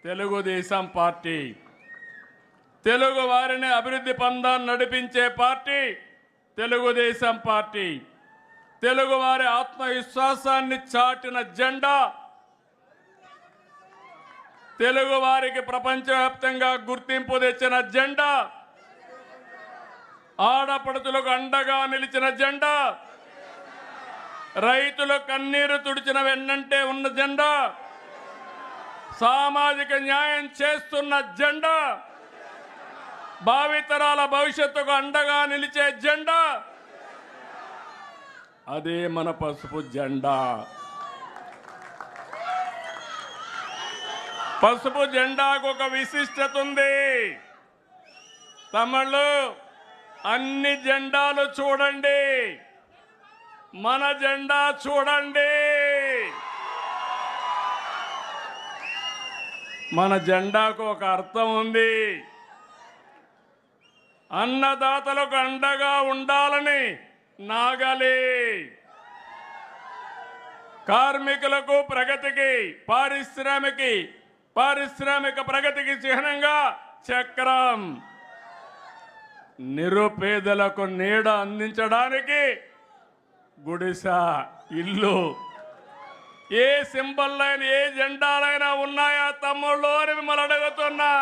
Telugu Desam party. Telugu వారిని అభివృద్ధి పందాన్ని నడిపించే పార్టీ తెలుగుదేశం పార్టీ. తెలుగు వారి ఆత్మవిశ్వాసాన్ని చాటిన జెండా, తెలుగు వారికి ప్రపంచవ్యాప్తంగా గుర్తింపు తెచ్చిన జెండా, ఆడపడుచులకు అండగా నిలిచిన జెండా, రైతుల కన్నీరు తుడిచిన వెన్నంటే ఉన్న జెండా, సామాజిక న్యాయం చేస్తున్న జెండా, భావితరాల భవిష్యత్తుకు అండగా నిలిచే జెండా, అదే మన పసుపు జెండా. పసుపు జెండాకు ఒక విశిష్టత ఉంది. తమిళు అన్ని జెండాలు చూడండి, మన జెండా చూడండి. మన జెండాకు ఒక అర్థం ఉంది. అన్నదాతలకు అండగా ఉండాలని నాగలి, కార్మికులకు ప్రగతికి, పారిశ్రామిక ప్రగతికి చిహ్నంగా చక్రం, నిరుపేదలకు నీడ అందించడానికి గుడిస, ఇల్లు. ఏ సింబల్ అయినా ఏ జెండాలైనా ఉన్నాయా తమ్ముళ్ళు అని మిమ్మల్ని అడుగుతున్నా.